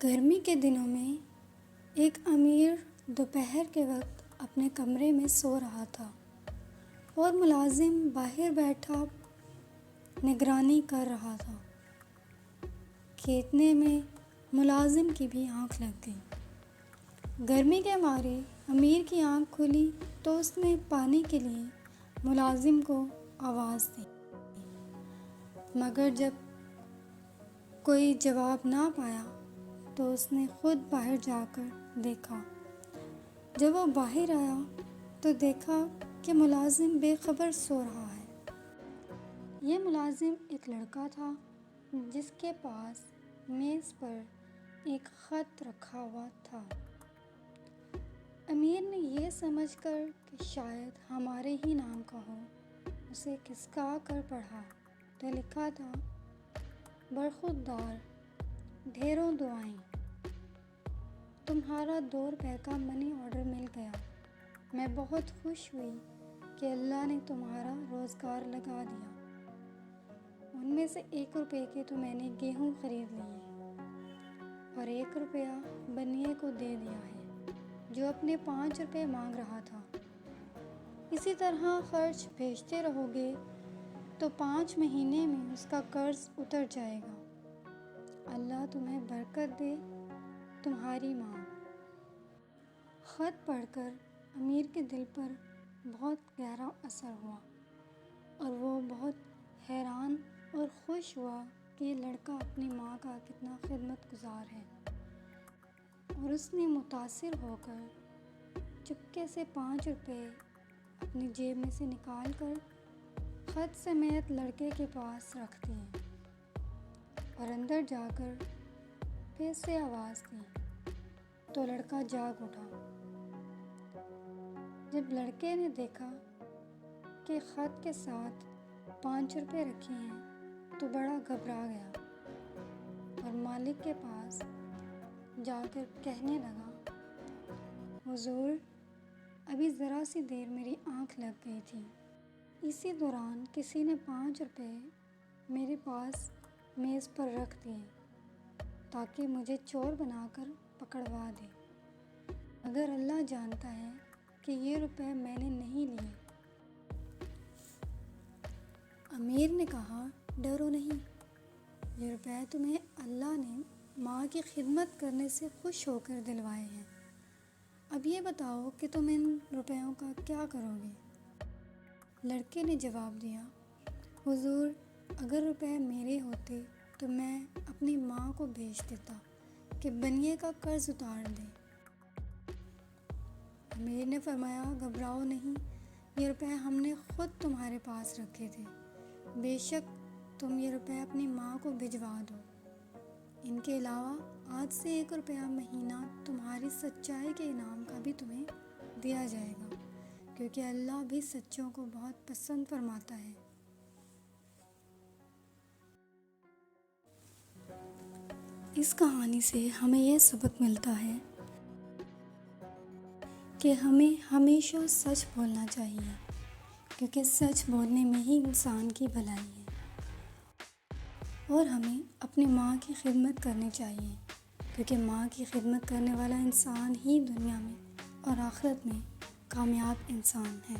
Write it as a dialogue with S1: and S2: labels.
S1: گرمی کے دنوں میں ایک امیر دوپہر کے وقت اپنے کمرے میں سو رہا تھا اور ملازم باہر بیٹھا نگرانی کر رہا تھا کہ اتنے میں ملازم کی بھی آنکھ لگ گئی۔ گرمی کے مارے امیر کی آنکھ کھلی تو اس نے پانی کے لیے ملازم کو آواز دی، مگر جب کوئی جواب نہ پایا تو اس نے خود باہر جا کر دیکھا۔ جب وہ باہر آیا تو دیکھا کہ ملازم بے خبر سو رہا ہے۔ یہ ملازم ایک لڑکا تھا جس کے پاس میز پر ایک خط رکھا ہوا تھا۔ امیر نے یہ سمجھ کر کہ شاید ہمارے ہی نام کا ہو، اسے کھسکا کر پڑھا تو لکھا تھا: برخوردار، ڈھیروں دعائیں، تمہارا 2 روپے کا منی آرڈر مل گیا۔ میں بہت خوش ہوئی کہ اللہ نے تمہارا روزگار لگا دیا۔ ان میں سے 1 روپے کے تو میں نے گیہوں خرید لیے اور 1 روپیہ بنیے کو دے دیا ہے جو اپنے 5 روپے مانگ رہا تھا۔ اسی طرح خرچ بھیجتے رہو گے تو 5 مہینے میں اس کا قرض اتر جائے گا۔ اللہ تمہیں برکت دے، تمہاری ماں۔ خط پڑھ کر امیر کے دل پر بہت گہرا اثر ہوا اور وہ بہت حیران اور خوش ہوا کہ یہ لڑکا اپنی ماں کا کتنا خدمت گزار ہے، اور اس نے متاثر ہو کر چپکے سے 5 روپے اپنی جیب میں سے نکال کر خط سمیت لڑکے کے پاس رکھ دیے اور اندر جا کر پھر سے آواز دی تو لڑکا جاگ اٹھا۔ جب لڑکے نے دیکھا کہ خط کے ساتھ 5 روپے رکھے ہیں تو بڑا گھبرا گیا اور مالک کے پاس جا کر کہنے لگا: حضور، ابھی ذرا سی دیر میری آنکھ لگ گئی تھی، اسی دوران کسی نے 5 روپے میرے پاس میز پر رکھ دیے تاکہ مجھے چور بنا کر پکڑوا دے، مگر اللہ جانتا ہے کہ یہ روپے میں نے نہیں لیے۔ امیر نے کہا: ڈرو نہیں، یہ روپے تمہیں اللہ نے ماں کی خدمت کرنے سے خوش ہو کر دلوائے ہیں۔ اب یہ بتاؤ کہ تم ان روپیوں کا کیا کرو گے؟ لڑکے نے جواب دیا: حضور، اگر روپے میرے ہوتے تو میں اپنی ماں کو بھیج دیتا کہ بنیے کا قرض اتار دے۔ امیر نے فرمایا: گھبراؤ نہیں، یہ روپے ہم نے خود تمہارے پاس رکھے تھے، بے شک تم یہ روپے اپنی ماں کو بھجوا دو۔ ان کے علاوہ آج سے 1 روپیہ مہینہ تمہاری سچائی کے انعام کا بھی تمہیں دیا جائے گا، کیونکہ اللہ بھی سچوں کو بہت پسند فرماتا ہے۔ اس کہانی سے ہمیں یہ سبق ملتا ہے کہ ہمیں ہمیشہ سچ بولنا چاہیے، کیونکہ سچ بولنے میں ہی انسان کی بھلائی ہے، اور ہمیں اپنی ماں کی خدمت کرنی چاہیے، کیونکہ ماں کی خدمت کرنے والا انسان ہی دنیا میں اور آخرت میں کامیاب انسان ہے۔